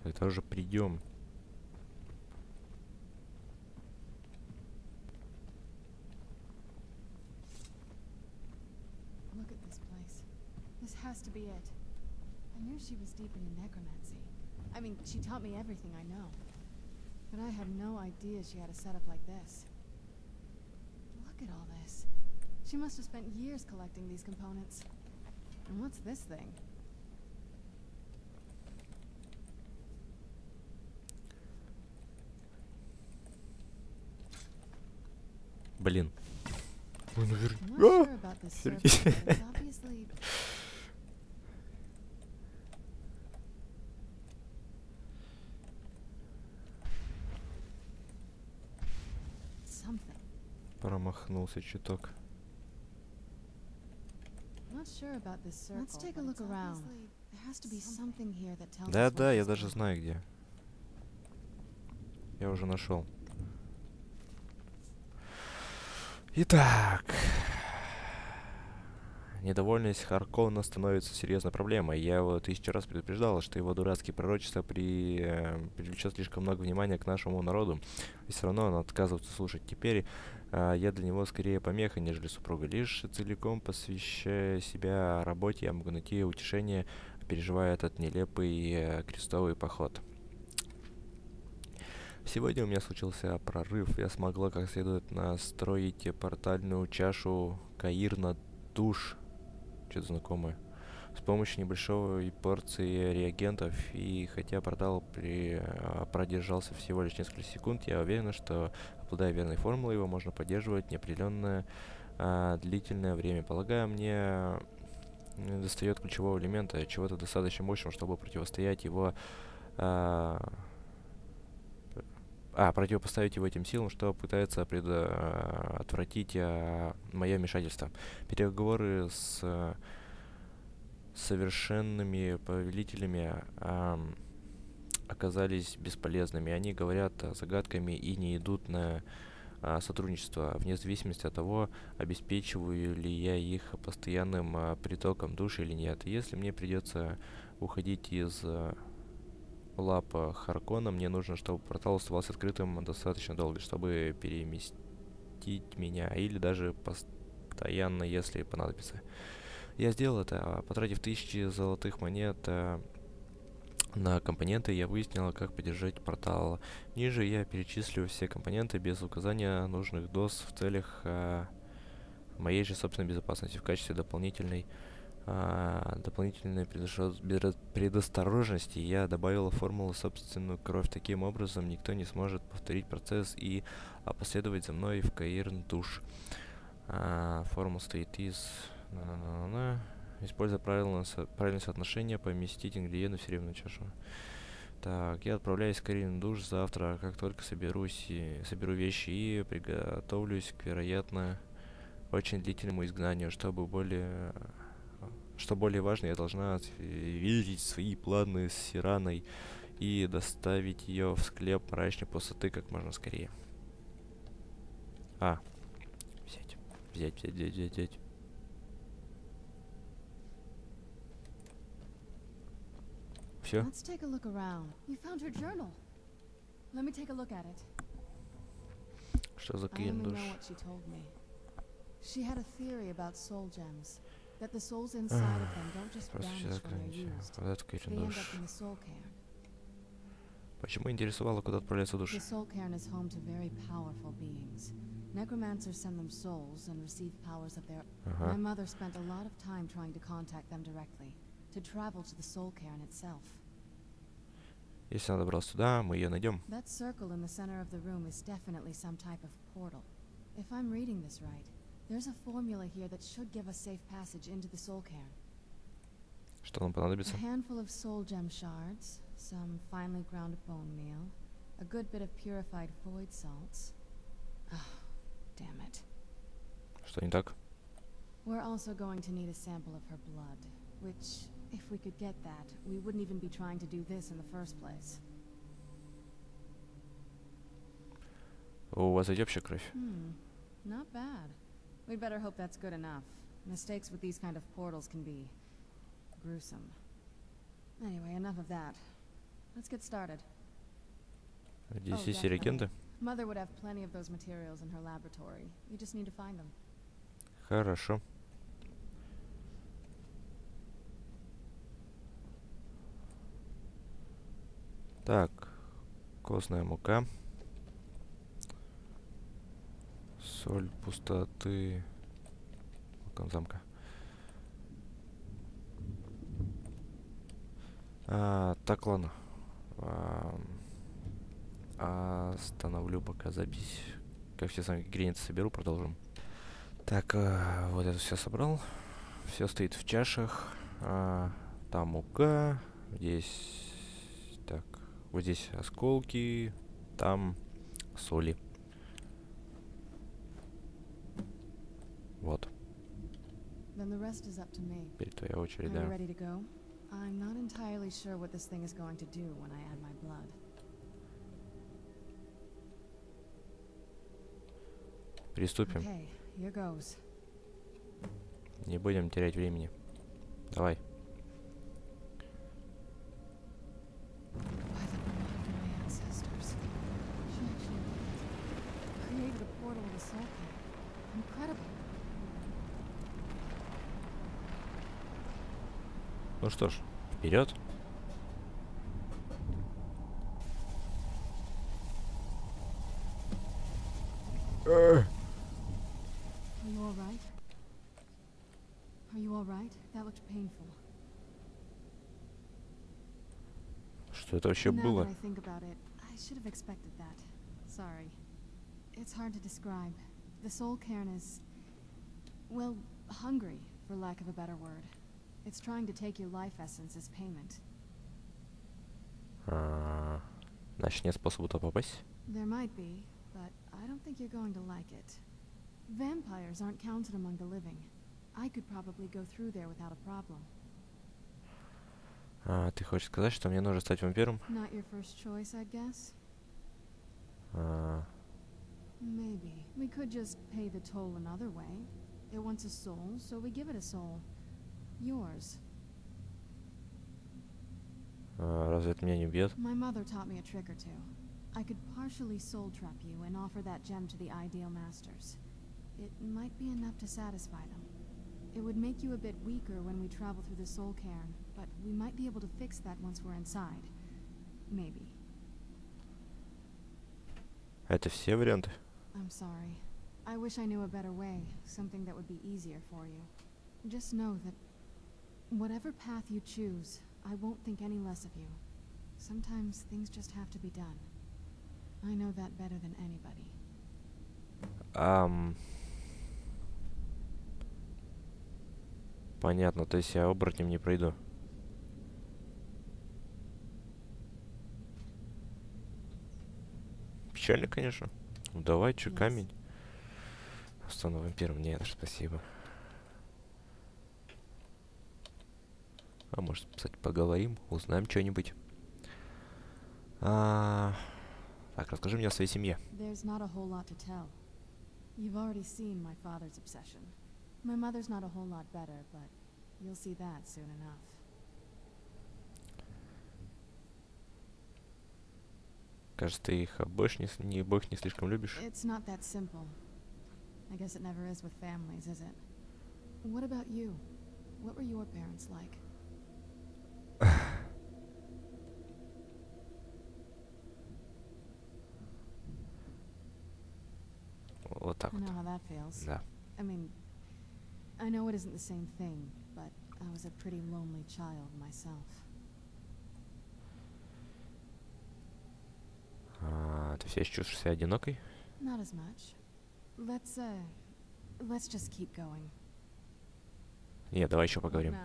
Это уже придем. Look at this place. This has to be it. I knew she was deep into necromancy. I mean, she taught me everything I know. But I had no idea she had a setup like this. Look at all this. She must have spent years collecting these components. And what's this thing? Блин. I'm not sure about this circle, but it's obviously something. Промахнулся чуток. Not sure about this circle. Let's take a look around. There has to be something here that tells us. Да, я даже знаю где. Я уже нашел. Итак. Недовольность Харкона становится серьезной проблемой. Я его 1000 раз предупреждал, что его дурацкие пророчества привлечет слишком много внимания к нашему народу. И все равно он отказывается слушать. Теперь я для него скорее помеха, нежели супруга. Лишь целиком посвящая себя работе, я могу найти утешение, переживая этот нелепый крестовый поход. Сегодня у меня случился прорыв. Я смогла как следует настроить портальную чашу Каирна душ. Что-то знакомое. С помощью небольшой порции реагентов. И хотя портал продержался всего лишь несколько секунд, я уверена, что, обладая верной формулой, его можно поддерживать неопределенное длительное время. Полагаю, мне недостает ключевого элемента, чего-то достаточно мощного, чтобы противостоять его... противопоставить его этим силам, что пытается отвратить мое вмешательство. Переговоры с совершенными повелителями оказались бесполезными. Они говорят загадками и не идут на сотрудничество, вне зависимости от того, обеспечиваю ли я их постоянным притоком души или нет. Если мне придется уходить из... лап Харкона, мне нужно, чтобы портал оставался открытым достаточно долго, чтобы переместить меня, или даже постоянно, если понадобится. Я сделал это, потратив 1000 золотых монет на компоненты, я выяснил, как поддержать портал. Ниже я перечислю все компоненты без указания нужных доз в целях моей же собственной безопасности в качестве дополнительной предосторожности я добавила формулу собственную кровь. Таким образом, никто не сможет повторить процесс и последовать за мной в Каирн душ. Формула стоит из... Используя правильное соотношение, поместить ингредиенты в серебряную чашу. Так, я отправляюсь в Каирн душ завтра, как только соберу вещи и приготовлюсь к, вероятно, очень длительному изгнанию, что более важно, я должна видеть свои планы с Сираной и доставить ее в склеп мрачной пустоты как можно скорее. Взять. Все? Let's take a look around. You found her journal. Let me take a look at it. Что за I Каирн only душ? know what she told me. She had a theory about soul gems. That the souls inside of them don't just vanish when they're used. They end up in the soul cairn. Почему интересовало, куда отправляется душа? The soul cairn is home to very powerful beings. Necromancers send them souls and receive powers of their own. My mother spent a lot of time trying to contact them directly, to travel to the soul cairn itself. Если она добралась туда, мы ее найдем. That circle in the center of the room is definitely some type of portal. If I'm reading this right, there's a formula here that should give us safe passage into the soul cairn. Что нам понадобится? A handful of soul gem shards, some finely ground bone meal, a good bit of purified void salts. Oh, damn it. Что не так? We're also going to need a sample of her blood, which, if we could get that, we wouldn't even be trying to do this in the first place. У вас идет вообще кровь? Not bad. We'd better hope that's good enough. Mistakes with these kind of portals can be gruesome. Anyway, enough of that. Let's get started. Здесь есть реагенты? Mother would have plenty of those materials in her laboratory. You just need to find them. Хорошо. Так, костная мука. Соль пустоты. Окон замка. Так, ладно. Остановлю пока запись. Как все сами ингредиенты соберу, продолжим. Так, вот это все собрал. Все стоит в чашах. Там мука. Здесь... Так, вот здесь осколки. Там соли. Вот. Теперь твоя очередь, да. I'm not entirely sure what this thing is going to do when I add my blood. Приступим. Okay, here goes. Не будем терять времени. Давай. By the blood of my ancestors. She actually created a portal to Soul Camp. Incredible. Ну что ж, вперед. Are you all right? Are you all right? That looked painful. Что это вообще Now было? that I think about it, I should have expected that. Sorry. It's hard to describe. The soul cairn is, well, hungry, for lack of a better word. It's trying to take your life essence as payment. Значит, нет способа туда попасть? There might be, but I don't think you're going to like it. Vampires aren't counted among the living. I could probably go through there without a problem. Ты хочешь сказать, что мне нужно стать вампиром? Not your first choice, I guess. Maybe. We could just pay the toll another way. It wants a soul, so we give it a soul. Yours. Разве это меня не убьет? My mother taught me a trick or two. I could partially soul trap you and offer that gem to the ideal masters. It might be enough to satisfy them. It would make you a bit weaker when we travel through the soul cairn, but we might be able to fix that once we're inside. Maybe. Это все варианты? I'm sorry. I wish I knew a better way, something that would be easier for you. Just know that whatever path you choose, I won't think any less of you. Sometimes things just have to be done. I know that better than anybody. Понятно, то есть я оборотнем не пройду. Печально, конечно. Ну давай, чё, камень. Стану вампиром. Нет, спасибо. А может, кстати, поговорим, узнаем что-нибудь. Так, расскажи мне о своей семье. There's not a whole lot to tell. You've already seen my father's obsession. My mother's not a whole lot better, but you'll see that soon enough. Кажется, ты их обоих не слишком любишь. It's not that simple. I guess it never is with families, is it? What about you? What were your parents like? Вот так I вот. know how that feels. Да. I mean, I know it isn't the same thing, but I was a pretty lonely child myself. Ты все еще чувствуешь себя одинокой? Not as much. Let's just keep going. Нет, давай еще поговорим.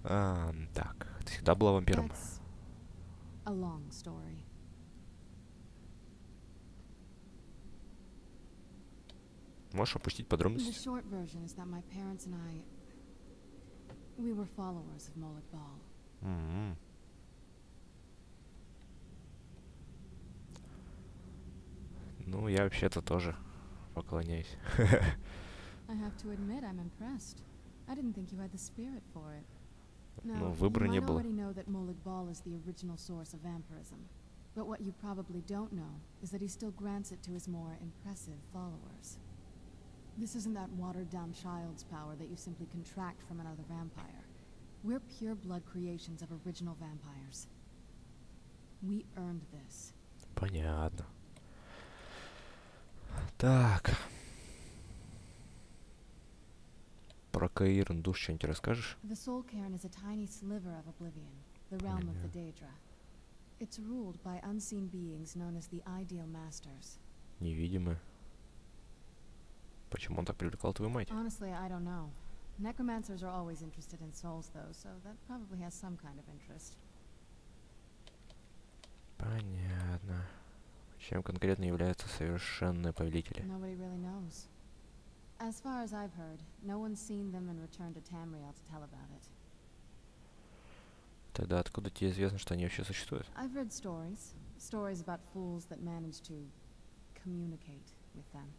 Так, ты всегда была вампиром? That's a long story. Можешь опустить The подробности? short version is that my parents and we were followers of Molik Bal. Ну, я вообще-то тоже поклоняюсь. I have to admit, I'm impressed. I didn't think you had the spirit for it. Ну, выбора не было. But what you probably don't know is that he still grants it to his more impressive followers. This isn't that watered-down child's power that you simply contract from another vampire. We're pure-blood creations of original vampires. We earned this. Понятно. Так. Про Каирн душ что-нибудь расскажешь? The Soul Cairn is a tiny sliver of oblivion, the realm of the Daedra. It's ruled by unseen beings known as the Ideal Masters. Невидимые. Почему он так привлекал твою мать? Honestly, I don't know. Necromancers are always interested in souls, though, so that probably has some kind of interest. Понятно. Чем конкретно являются совершенные повелители? Nobody really knows. As far as I've heard, no one's seen them and returned to Tamriel to tell about it. Тогда откуда тебе известно, что они вообще существуют? I've read stories. Stories about fools that manage to communicate with them.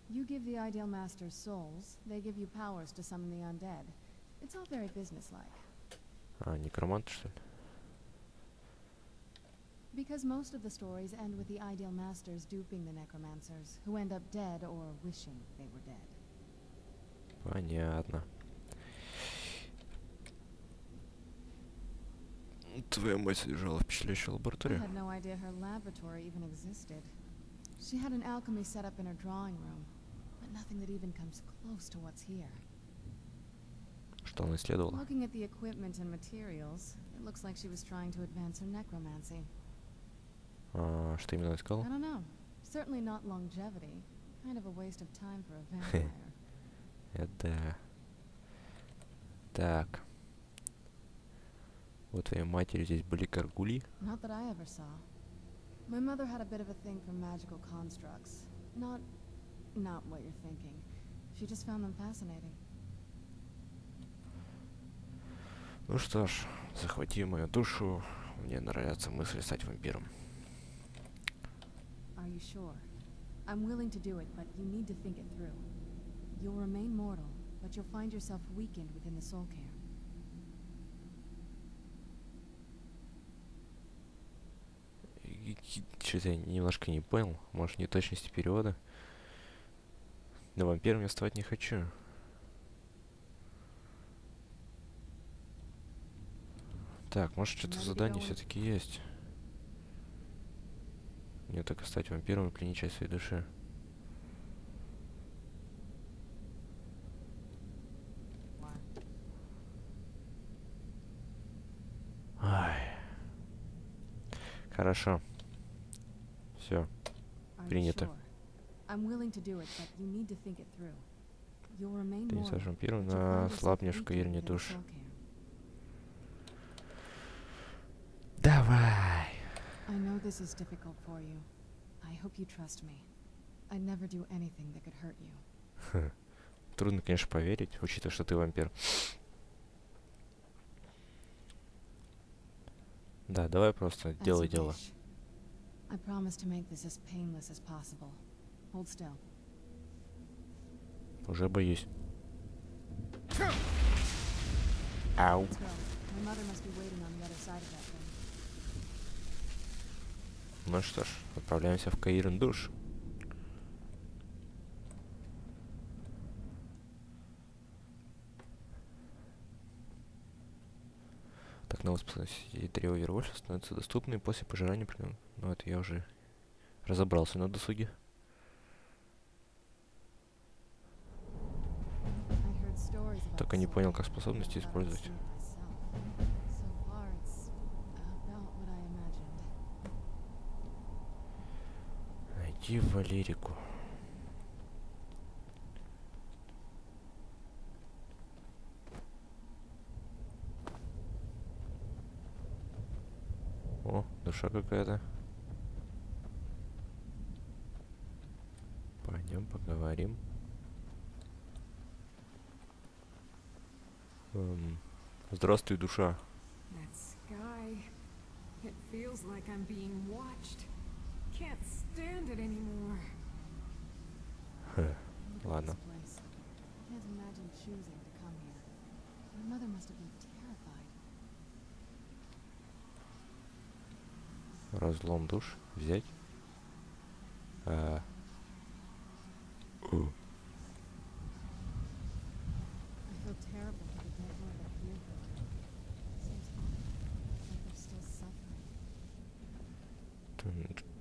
You give the Ideal Masters souls, they give you powers to summon the undead. It's all very businesslike. А, некромант, что ли? Because most of the stories end with the Ideal Masters duping the necromancers, who end up dead or wishing they were dead. Понятно. Твоя мать содержала впечатляющую лабораторию. I had no idea her laboratory even existed. She had an alchemy set up in her drawing room, but nothing that even comes close to what's here. Что она исследовала? Looking at the equipment and materials, it looks like she was trying to advance her necromancy. А, что именно искала? I don't know. Certainly not longevity. Kind of a waste of time for a vampire. Это... Так. У твоей матери здесь были горгульи? Not that I ever saw. My mother had a bit of a thing for magical constructs. Not what you're thinking. She just found them fascinating. Ну что ж, захвати мою душу. Мне нравится мысль стать вампиром. Are you sure? I'm willing to do it, but you need to think it through. You'll remain mortal, but you'll find yourself weakened within the Soul Cairn. Что-то я немножко не понял. Может, неточности перевода. Но вампиром я вставать не хочу. Так, может, что-то в задании все-таки есть. Мне только стать вампиром и пленить часть своей души. Ай. Хорошо. Все. Принято. Ты не сташь вампиром, но слабнешь в Каирне душ. Давай. I know this is difficult for you. I hope you trust me. I'd never do anything that could hurt you. Трудно, конечно, поверить, учитывая, что ты вампир. Да, давай просто делай дело. I promise to make this as painless as possible. Hold still. Уже боюсь. Ау. Let's go. My mother must be waiting on the other side of that thing. Ну что ж, отправляемся в Каирн душ. Так, новая способность древа Вервольфа становится доступной после пожирания. Ну, это я уже разобрался на досуге. Только не понял, как способности использовать. Найди Валерику. О, душа какая-то. Пойдем поговорим. Здравствуй, душа. Ладно. Разлом душ. Взять.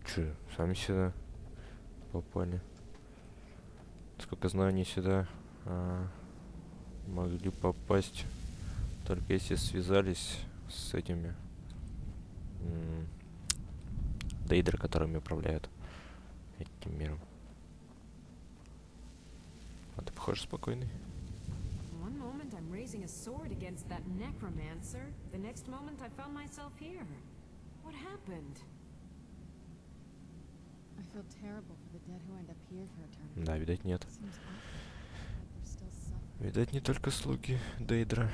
Че, сами сюда попали? Сколько знаю, они сюда могли попасть, только если связались с этими дейдеры, которыми управляют этим миром. А ты, похож, спокойный. One moment I'm raising a sword against that necromancer. The next moment I found myself here. What happened? I feel terrible for the dead who end up here for eternity. Да, видать, нет. Seems awful that they're still suffering. Видать, не только слуги дейдра.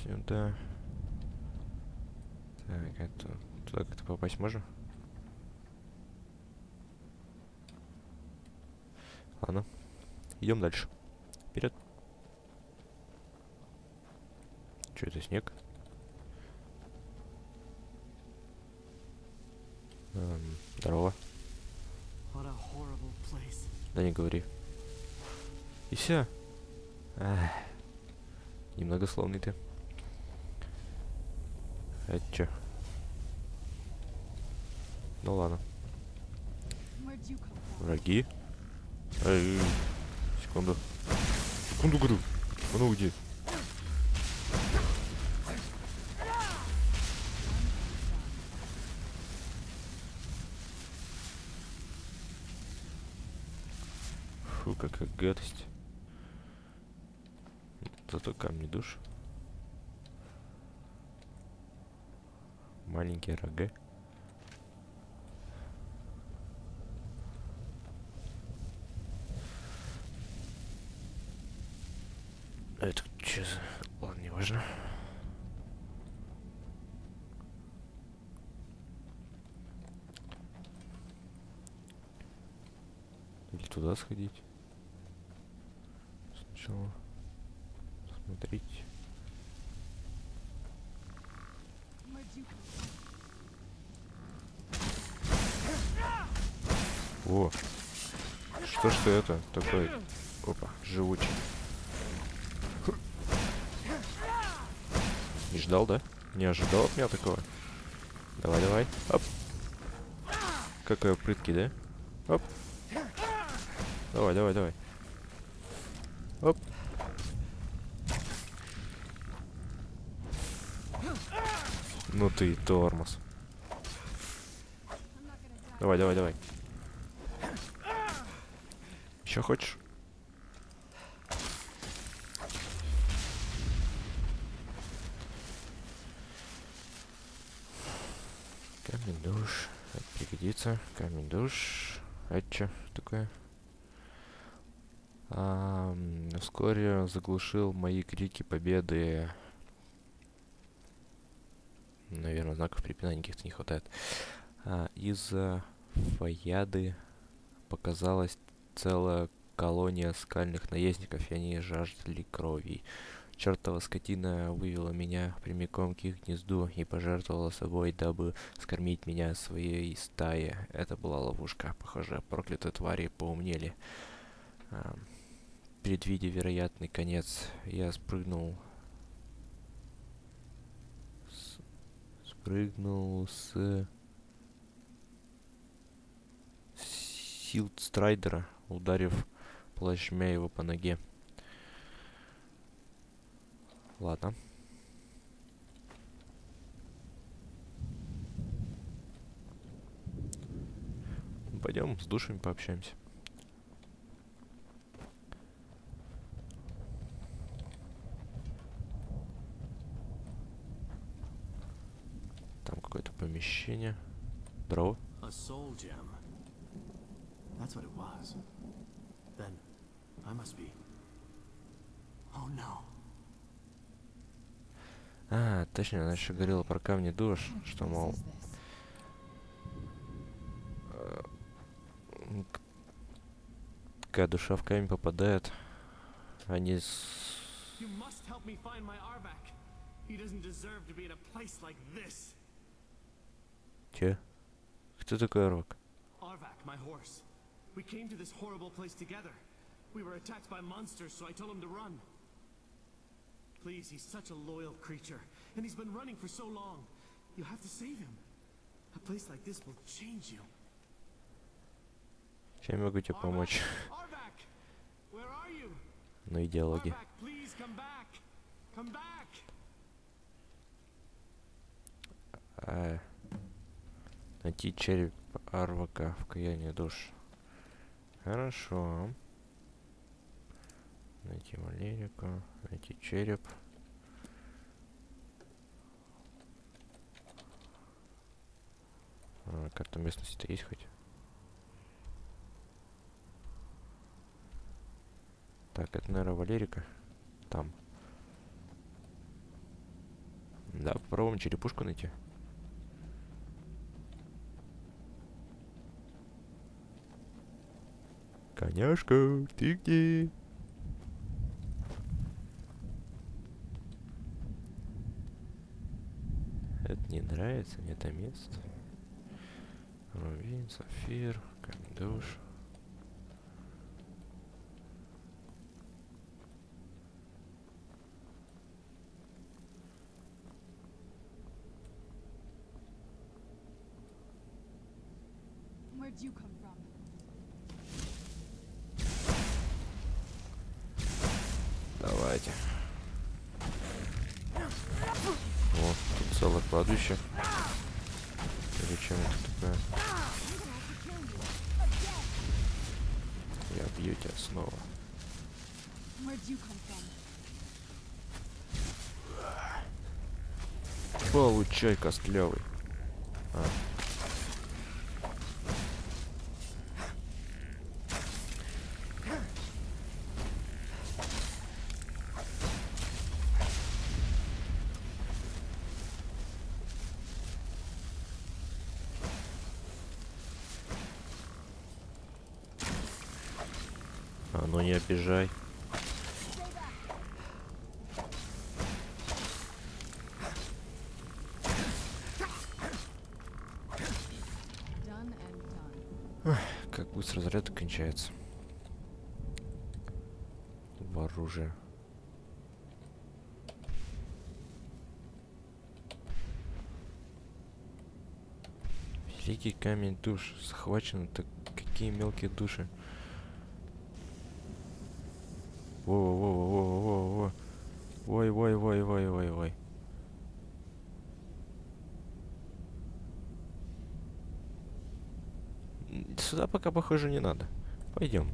Сюда. Так, это... Туда как-то попасть можно? Ладно. Идем дальше. Вперед. Что это, снег? Здорово. Да не говори. И все. Немногословный ты. Это чё? Ну ладно. Враги? Секунду. Секунду, говорю. А ну где? Фу, какая гадость. Зато камни душ. Маленькие рога. Это что за... Ладно, не важно. Или туда сходить. Сначала смотреть. О! Что ж ты это такой? Опа, живучий. Не ждал, да? Не ожидал от меня такого? Давай, давай. Оп. Какой прыткий, да? Оп. Давай, давай, давай. Оп. Ну ты тормоз. Давай, давай, давай. Еще хочешь? Камень душ. Это пригодится. Камень душ. Это что такое? Вскоре заглушил мои крики победы. Наверное, знаков препинания каких-то не хватает. Из-за фаяды показалась целая колония скальных наездников, и они жаждали крови. Чертова скотина вывела меня прямиком к их гнезду и пожертвовала собой, дабы скормить меня своей стае. Это была ловушка. Похоже, проклятые твари поумнели. Предвидя вероятный конец, я спрыгнул с Силдстрайдера, ударив плашмя его по ноге. Ладно. Пойдем с душами пообщаемся. Там какое-то помещение. Здорово. That's what it was. Then I must be. Oh no. Точно, она еще говорила про камни душ, что, мол, когда душа в камень попадает, они You must help me find my Arvak. He doesn't deserve to be in a place like this. Че? Кто такой Рок? Arvak, my horse. We came to this horrible place together. We were attacked by monsters, so I told him to run. Please, he's such a loyal creature, and he's been running for so long. You have to save him. A place like this will change you. Чем я могу тебе помочь? Arvak, where are you? Ну и диалоги. Arvak, please come back. Come back. Найти череп Арвака в Каирне душ. Хорошо. Найти Валерику. Найти череп. Карта местности-то есть хоть? Так, это, наверное, Валерика. Там. Да, попробуем черепушку найти. Коняшка, ты где? Это не нравится, мне это место. Рубин, сапфир, Каирн душ. Where'd you come from? Давайте. О, тут целое кладбище. Зачем это такое? Я бью тебя снова. Where'd you come from? Получай, костлявый. Ну не обижай. Как быстро заряд кончается. В оружие. Великий камень душ. Захвачены так какие мелкие души. Во-во-во-во-во-во-во. Ой-ой-ой-ой-ой-ой. Сюда пока, похоже, не надо. Пойдем.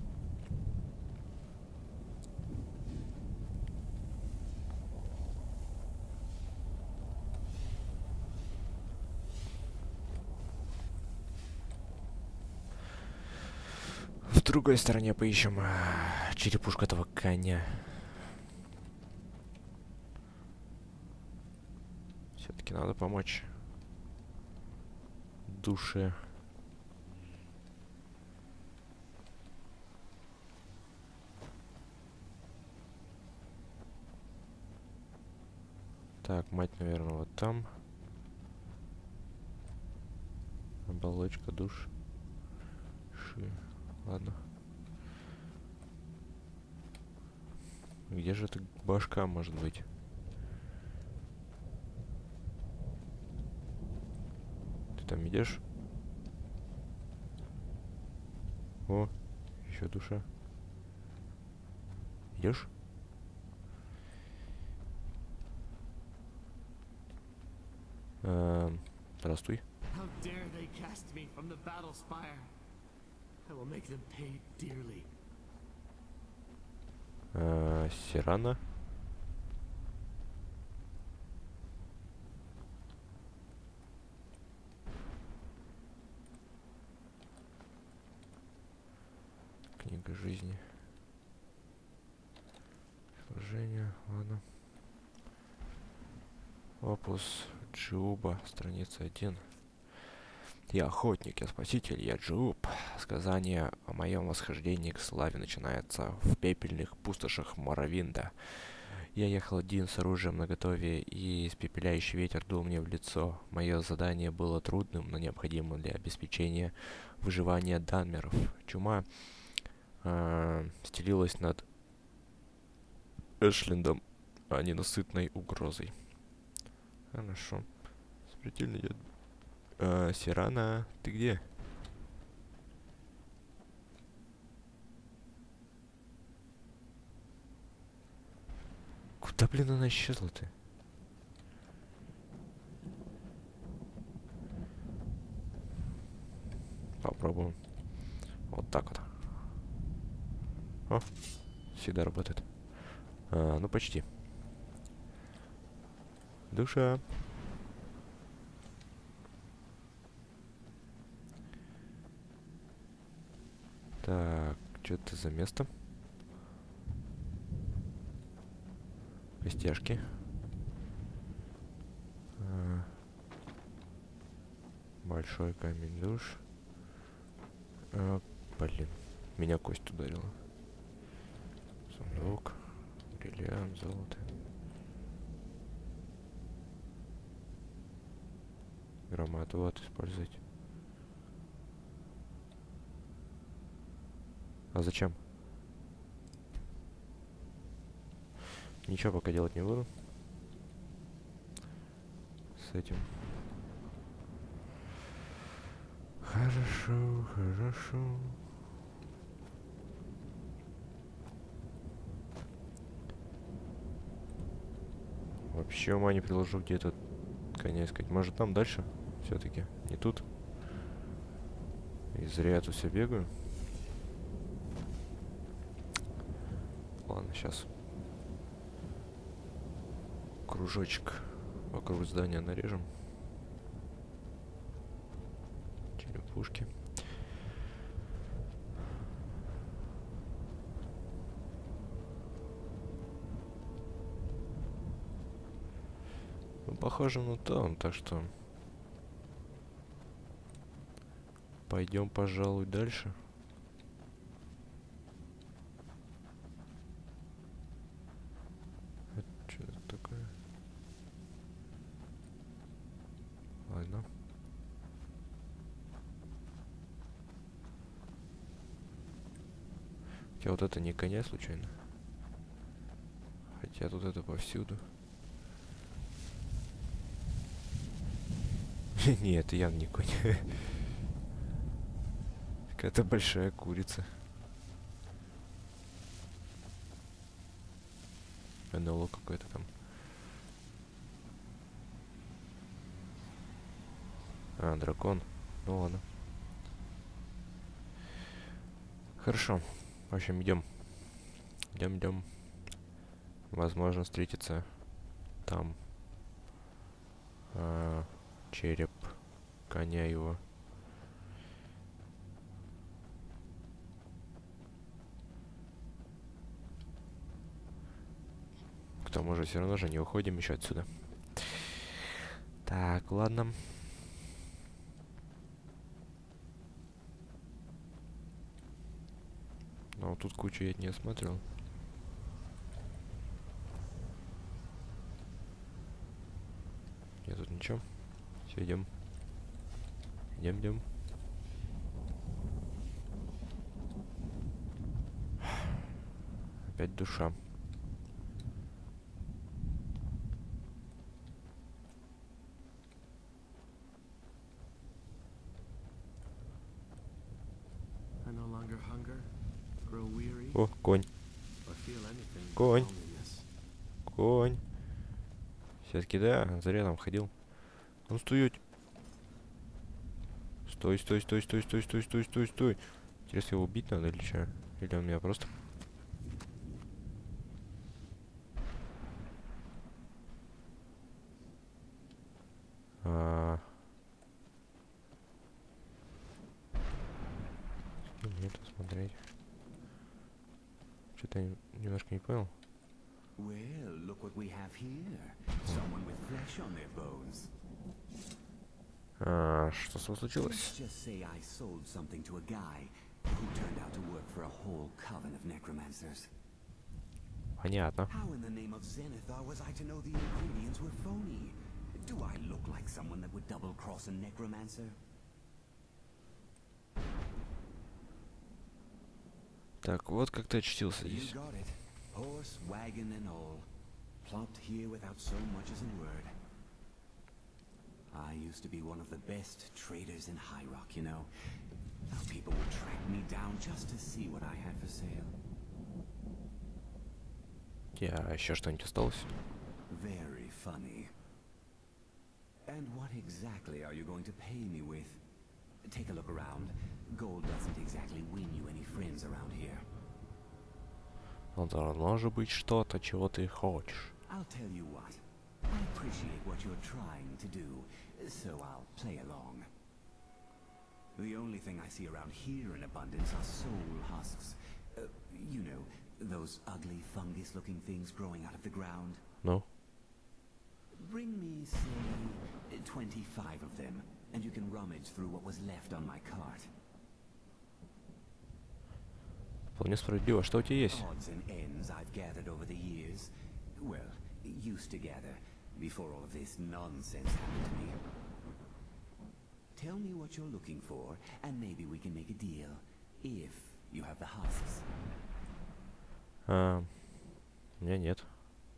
В другой стороне поищем черепушку этого коня. Все-таки надо помочь душе. Так, мать, наверное, вот там. Оболочка душ. Ладно. Где же эта башка может быть? Ты там идешь? О, еще душа. Идешь? Здравствуй. How dare they cast me from the battle spire? I will make them pay dearly. Сирана. Книга жизни. Служение, ладно. Опус Джиуба, страница 1. Я охотник, я спаситель, я Джиуб. Сказание о моем восхождении к славе начинается в пепельных пустошах Моровинда. Я ехал один с оружием наготове, и испепеляющий ветер дул мне в лицо. Мое задание было трудным, но необходимым для обеспечения выживания данмеров. Чума стелилась над Эшлендом, а ненасытной угрозой. Хорошо. Смертельный яд. Сирана, ты где? Куда, блин, она исчезла-то? Попробуем. Вот так вот. О, всегда работает. Ну, почти. Душа. Так, что это за место? Костяшки. Большой камень душ. Блин, меня кость ударила. Сундук. Бриллиант, золото. Громоотвод использовать. А зачем? Ничего пока делать не буду. С этим. Хорошо, хорошо. Вообще ума не приложу, где тут коня искать. Может там дальше? Все-таки. Не тут. И зря я тут все бегаю. Ладно, сейчас. Кружочек вокруг здания нарежем. Черепушки. Ну, похоже на то, так что пойдем, пожалуй, дальше. Это что это такое? Ладно. Хотя вот это не коня случайно. Хотя тут это повсюду. Нет, это явно не конь. Какая-то большая курица. НЛО какой-то там. А, дракон. Ну ладно. Хорошо. В общем, идем. Идем. Возможно, встретиться там. Череп коня его. К тому же все равно же не уходим еще отсюда. Так, ладно. Но тут кучу я не осмотрел. Нет, тут ничего. Все, идем. Идем. Опять душа. О, конь. Конь. Конь. Все-таки да, зря там ходил. Ну стоять. Стой. Интересно, его убить надо или что? Или он меня просто... Нет, смотреть. Что-то я немножко не понял. Well, look what we have here. Someone with flesh on their bones. Что с вами случилось? Let's just say I sold something to a guy who turned out to work for a whole coven of necromancers. Понятно. How in the name of Zenithar was I to know the ingredients were phony? Do I look like someone that would double-cross a necromancer? Так, вот как ты очутился You здесь. got it. Horse, wagon, and all. Plopped here without so much as a word. I used to be one of the best traders in High Rock, you know. Now people would track me down just to see what I had for sale. Я еще что-нибудь осталось? Very funny. And what exactly are you going to pay me with? Take a look around. Gold doesn't exactly win you any friends around here. Ну, должно же быть что-то, чего ты хочешь. I'll tell you what. I appreciate what you're trying to do, so I'll play along. The only thing I see around here in abundance are soul husks. You know, those ugly fungus-looking things growing out of the ground. Ну? Bring me, say, 25 of them, and you can rummage through what was left on my cart. Вполне справедливо. Что у тебя есть? Odds and ends I've gathered over the years. Well, used to gather, before all of this nonsense happened to me. Tell me what you're looking for, and maybe we can make a deal, if you have the husks. У меня нет.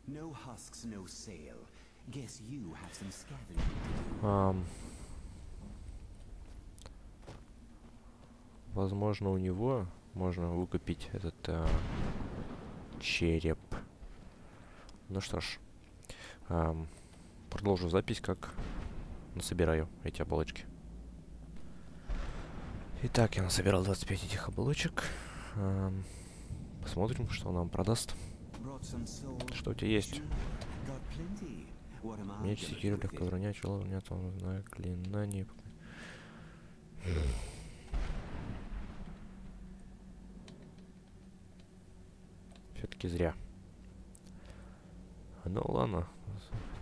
No husks, no sale. Guess you have some scavenging to do. Возможно, у него можно выкупить этот череп. Ну что ж, продолжу запись, как насобираю эти оболочки. Итак, я насобирал 25 этих оболочек. Посмотрим, что он нам продаст. Что у тебя есть? Меч, секира, легкая броня, чело, броня, там, знаю, клинание. Все-таки зря. Ну ладно,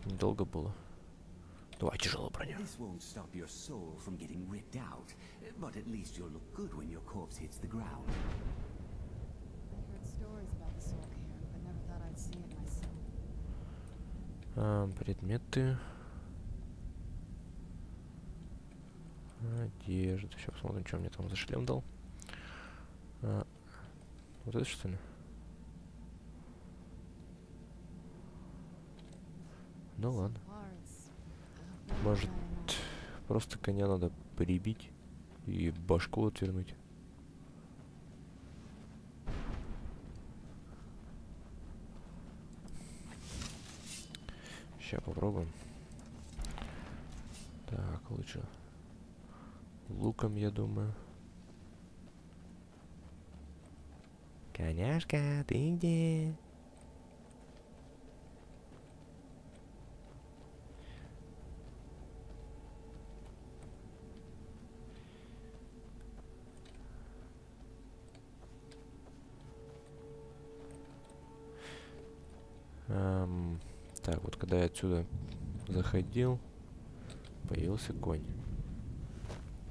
недолго было. Давай, тяжелая броня. Предметы. Одежда. Сейчас посмотрим, что мне там за шлем дал. Вот это что ли? Ну ладно. Может, просто коня надо прибить и башку отвернуть. Сейчас попробуем. Так, лучше луком, я думаю. Коняшка, ты где? Так, вот когда я отсюда заходил, появился конь.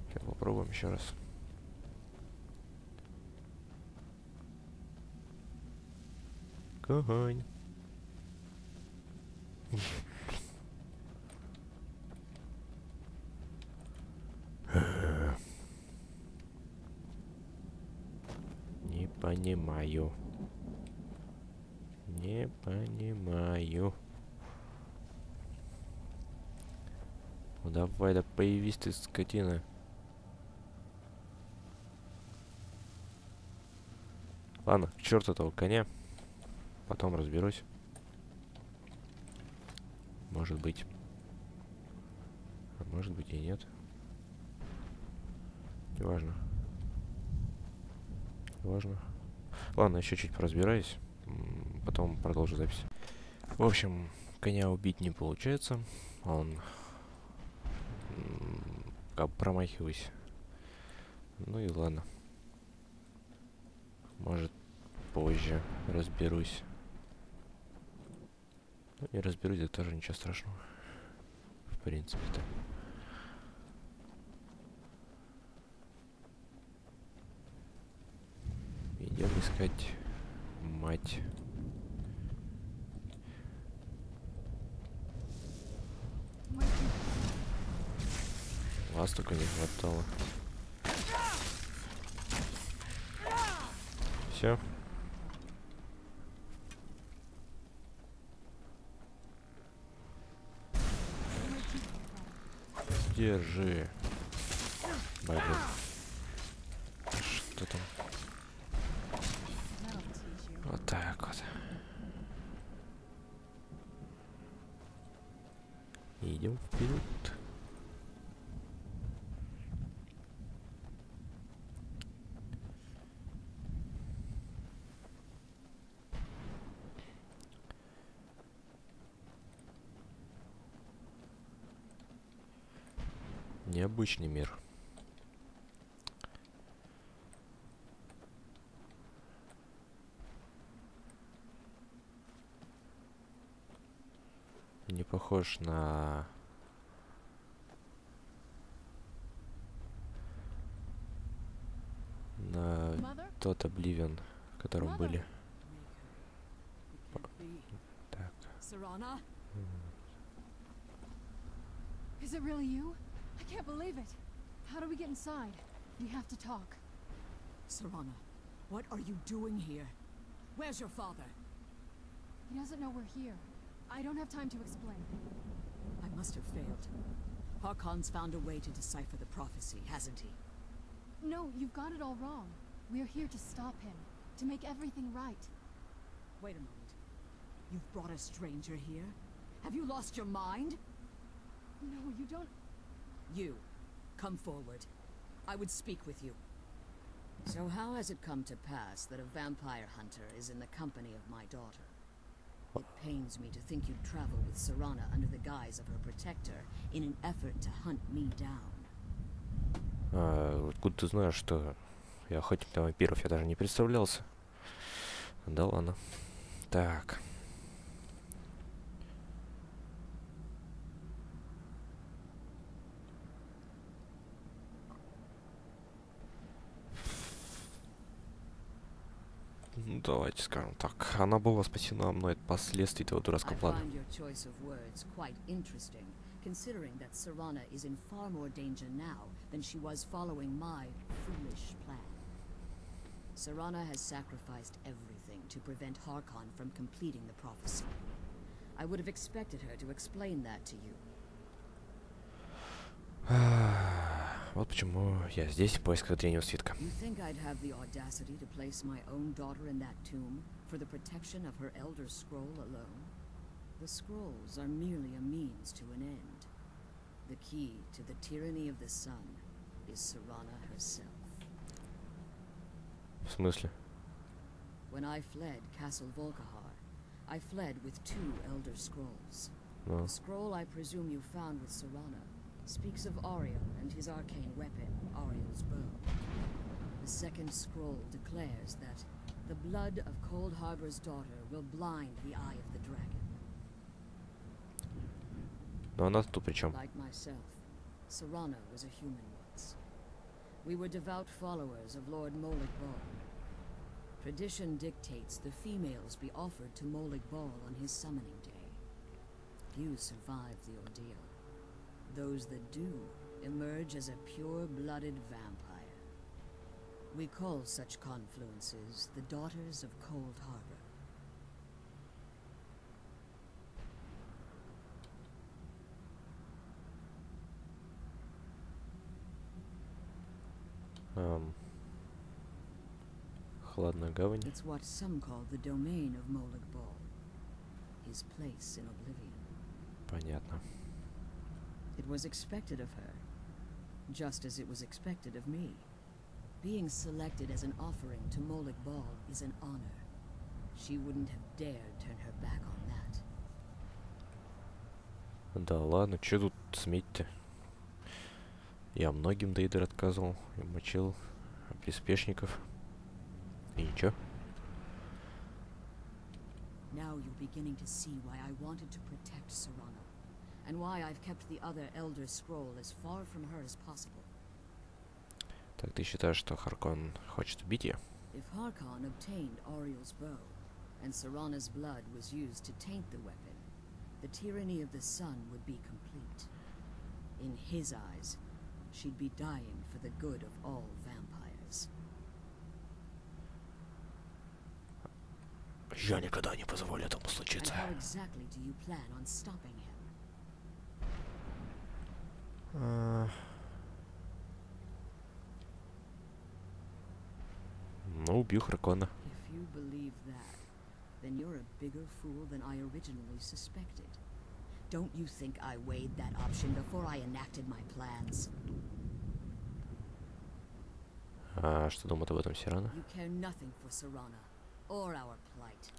Сейчас попробуем еще раз. Конь. Не понимаю. Не понимаю. Ну давай, да появись ты, скотина. Ладно, к черту этого коня. Потом разберусь. Может быть. А может быть и нет. Неважно. Неважно. Ладно, еще чуть поразбираюсь. Потом продолжу запись. В общем, коня убить не получается. Он... промахиваюсь. Ну и ладно. Может, позже разберусь. Ну, не разберусь, это тоже ничего страшного. В принципе-то. Идем искать мать Вас только не хватало. Все. Держи. Блин. Что там? Вот так вот. Идем вперед. Необычный мир. Не похож на тот Обливион, в котором были. Так. Serana? Is it really you? I can't believe it. How do we get inside? We have to talk. Serana, what are you doing here? Where's your father? He doesn't know we're here. I don't have time to explain. I must have failed. Harkon's found a way to decipher the prophecy, hasn't he? No, you've got it all wrong. We're here to stop him, to make everything right. Wait a moment. You've brought a stranger here? Have you lost your mind? No, you don't... You, come forward. I would speak with you. So how has it come to pass that a vampire hunter is in the company of my daughter? It pains me to think you'd travel with Serana under the guise of her protector in an effort to hunt me down. Откуда ты знаешь, что я охотник на вампиров? Я даже не представлялся. Да ладно. Так. Ну, давайте скажем так. Она была спасена мной от последствий этого дурацкого плана. Considering that Serana is in far more danger now than she was following my foolish plan. Serana has sacrificed everything to prevent Harkon from completing the prophecy. I would have expected her to explain that to you. Вот почему я здесь в поисках древнего свитка. You think I'd have the audacity to place my own daughter in that tomb for the protection of her elder scroll alone? The scrolls are merely a means to an end. The key to the tyranny of the sun is Serana herself. В смысле? When I fled Castle Volkahar, I fled with 2 elder scrolls. No. The scroll I presume you found with Serana speaks of Ariel and his arcane weapon, Ariel's bow. The second scroll declares that the blood of Cold Harbor's daughter will blind the eye of the dragon. Но она тут при чем? Like myself, Serana was a human once. We were devout followers of Lord Molig Bal. Tradition dictates the females be offered to Molig Bal on his summoning day. Few survive the ordeal. Those that do emerge as a pure-blooded vampire. We call such confluences the Daughters of Cold Harbor. Хладная гавань. It's what some call the domain of Molig Bal. His place in oblivion. Понятно. It was expected of her, just as it was expected of me. Being selected as an offering to Molig Bal is an honor. She wouldn't have dared turn her back on that. Да ладно, чё тут сметь-то? Я многим Дейдер отказывал и мочил приспешников. И ничего. Now you're beginning to see why I wanted to protect Serana, and why I've kept the other Elder Scroll as far from her as possible. Так ты считаешь, что Харкон хочет убить ее? If Harkon obtained Ariel's bow, and Serana's blood was used to taint the weapon, the tyranny of the sun would be complete. In his eyes, she'd be dying for the good of all vampires. Я никогда не позволю этому And случиться. how exactly do you plan on stopping him? Ну, убью Хракона. If you believe that, then you're a bigger fool than I originally suspected. Don't you think I weighed that option before I enacted my plans? Что думает об этом Сирана? You care nothing for Serana, or our plight.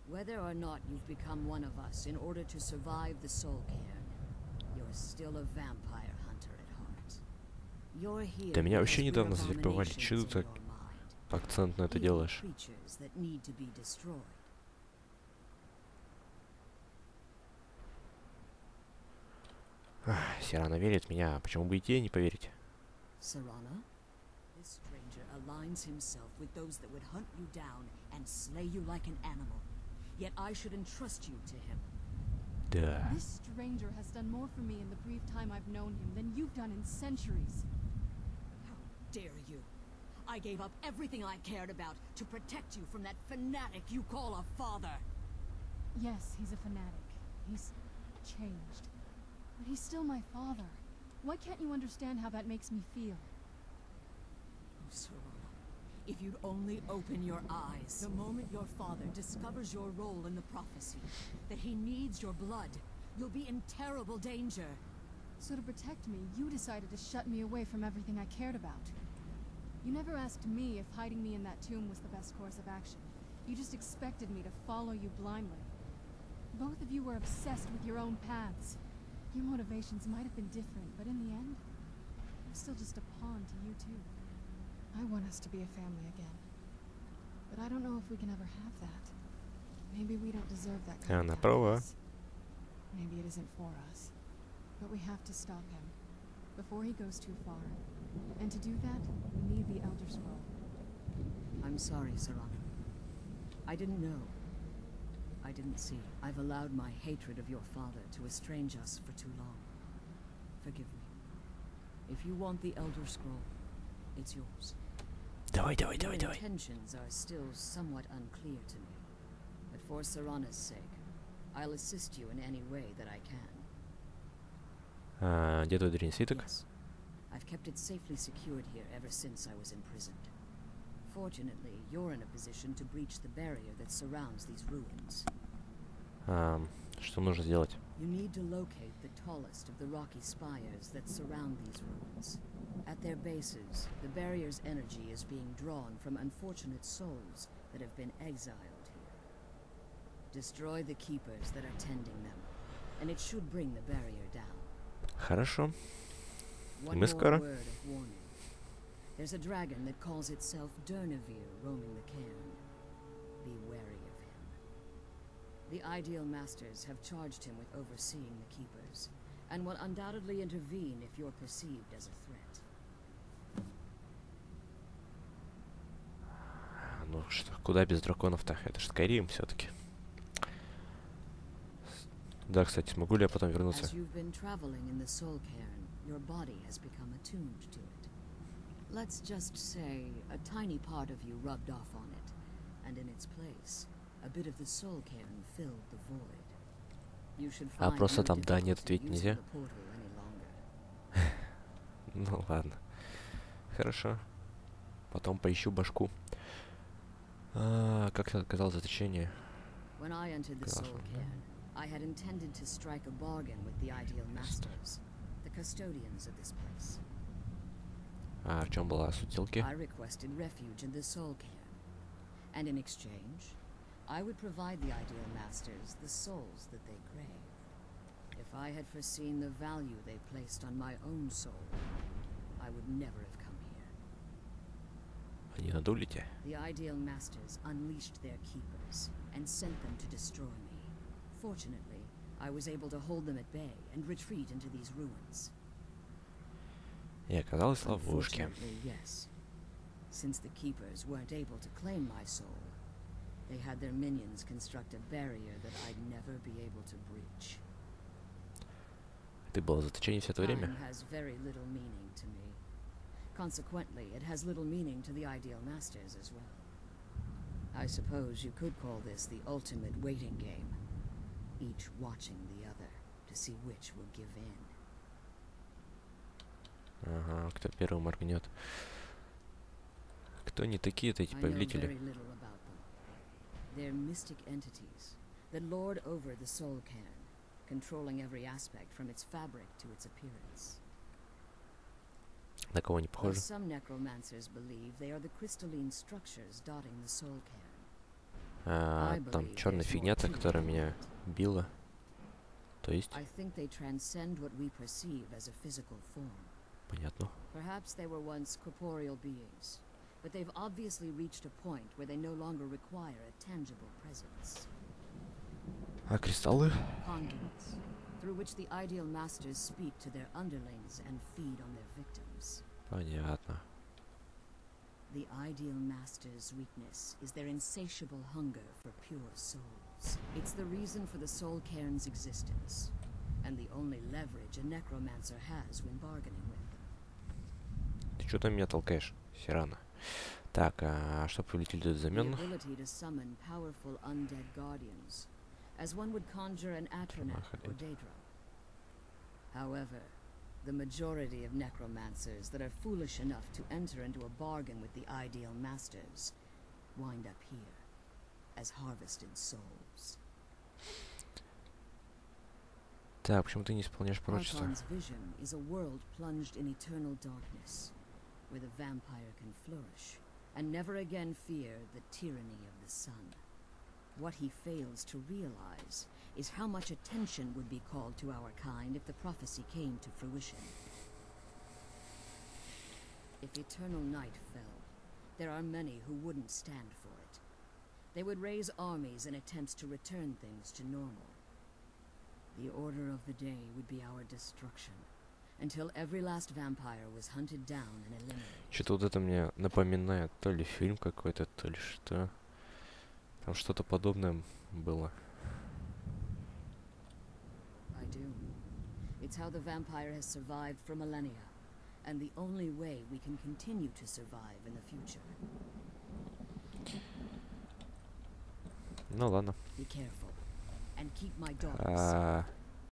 Whether or not you've become one of us in order to survive the Soul Cairn, you're still a vampire hunter at heart. You're here Да меня вообще because we're недавно завербовали. abominations Чё in ты так your mind. акцент на это Evil делаешь? creatures that need to be destroyed. Сирана верит в меня, почему бы и тебе не поверить? Serana? This stranger aligns himself with those that would hunt you down and slay you like an animal. Yet I should entrust you to him. Да. This stranger has done more for me in the brief time I've known him than you've done in centuries. How dare you? I gave up everything I cared about to protect you from that fanatic you call a father. Yes, he's a fanatic. He's changed. But he's still my father. Why can't you understand how that makes me feel? Oh, Serana, if you'd only open your eyes. The moment your father discovers your role in the prophecy, that he needs your blood, you'll be in terrible danger. So to protect me, you decided to shut me away from everything I cared about. You never asked me if hiding me in that tomb was the best course of action. You just expected me to follow you blindly. Both of you were obsessed with your own paths. Your motivations might have been different, but in the end, I'm still just a pawn to you too. I want us to be a family again. But I don't know if we can ever have that. Maybe we don't deserve that kind Она of права. happiness. Maybe it isn't for us. But we have to stop him before he goes too far. And to do that, we need the Elder Scroll. I'm sorry, Serana. I didn't know. I didn't see. I've allowed my hatred of your father to estrange us for too long. Forgive me. If you want the Elder Scroll, it's yours. Давай, давай, Your давай, давай. intentions are still somewhat unclear to me. But for Serana's sake, I'll assist you in any way that I can. Где твой древний свиток? Yes. I've kept it safely secured here ever since I was imprisoned. Fortunately, you're in a position to breach the barrier that surrounds these ruins. Что нужно сделать? You need to locate the tallest of the rocky spires that surround these ruins. At their bases, the barrier's energy is being drawn from unfortunate souls that have been exiled here. Destroy the keepers that are tending them, and it should bring the barrier down. Хорошо. One Мы more скоро. word of warning. There's a dragon that calls itself Durnavir roaming the cairn. Be wary of him. The Ideal Masters have charged him with overseeing the keepers, and will undoubtedly intervene if you're perceived as a threat. Ну что, куда без драконов-то? Это же Skyrim все-таки. Да, кстати, смогу ли я потом вернуться? As you've been traveling in the Soul Cairn, your body has become attuned to it. Let's just say a tiny part of you rubbed off on it, and in its place, a bit of the Soul Cairn filled the void. You should А find просто no там да, нет, difficulty ответить using нельзя? the portal any longer. Ну ладно. Хорошо. Потом поищу башку. Как ты отказал заточение? When I entered the Soul Cairn, I had intended to strike a bargain with the Ideal Masters, the custodians of this place. А в чем была суть сделки? I requested refuge in the Soul Cairn, and in exchange, I would provide the Ideal Masters the souls that they crave. If I had foreseen the value they placed on my own soul, I would never have come here. Они надули тебя? The Ideal Masters unleashed their keepers and sent them to destroy me. Fortunately, I was able to hold them at bay and retreat into these ruins. И оказалась в ловушке. Unfortunately, yes. Since the keepers weren't able to claim my soul, they had their minions construct a barrier that I'd never be able to breach. Ты была в заточении все это время? Time has very little meaning to me. Consequently, it has little meaning to the Ideal Masters as well. I suppose you could call this the ultimate waiting game, each watching the other to see which will give in. Ага, кто первым моргнет. Кто они такие-то, эти I know повелители? very little about them. They're mystic entities that lord over the soul cairn, controlling every aspect from its fabric to its appearance. На кого они Though похожи? some necromancers believe they are the crystalline structures dotting the soul cairn. Там черная фигня-то, которая меня била. То есть? I think they transcend what we perceive as a physical form. Понятно. Perhaps they were once corporeal beings, but they've obviously reached a point where they no longer require a tangible presence. А кристаллы? Conduits, through which the Ideal Masters speak to their underlings and feed on their victims. Понятно. The Ideal Masters' weakness is their insatiable hunger for pure souls. It's the reason for the soul cairn's existence, and the only leverage a necromancer has when bargaining with them. Ты что там меня толкаешь, Сирана? Так, а что повелитель дает The взамен? ability to summon powerful undead guardians, as one would conjure an Atronet or Daedra. However, the majority of necromancers that are foolish enough to enter into a bargain with the Ideal Masters wind up here, as harvested souls. Так, почему ты не исполняешь пророчество? Archon's vision is a world plunged in eternal darkness, where the vampire can flourish, and never again fear the tyranny of the sun. What he fails to realize is how much attention would be called to our kind if the prophecy came to fruition. If eternal night fell, there are many who wouldn't stand for it. They would raise armies in attempts to return things to normal. The order of the day would be our destruction, until every last vampire was hunted down and eliminated. Что-то вот это мне напоминает то ли фильм какой-то, то ли что. Там что-то подобное было. I do. It's how the vampire has survived for millennia, and the only way we can continue to survive in the future. Ну ладно. Be careful, and keep my daughters.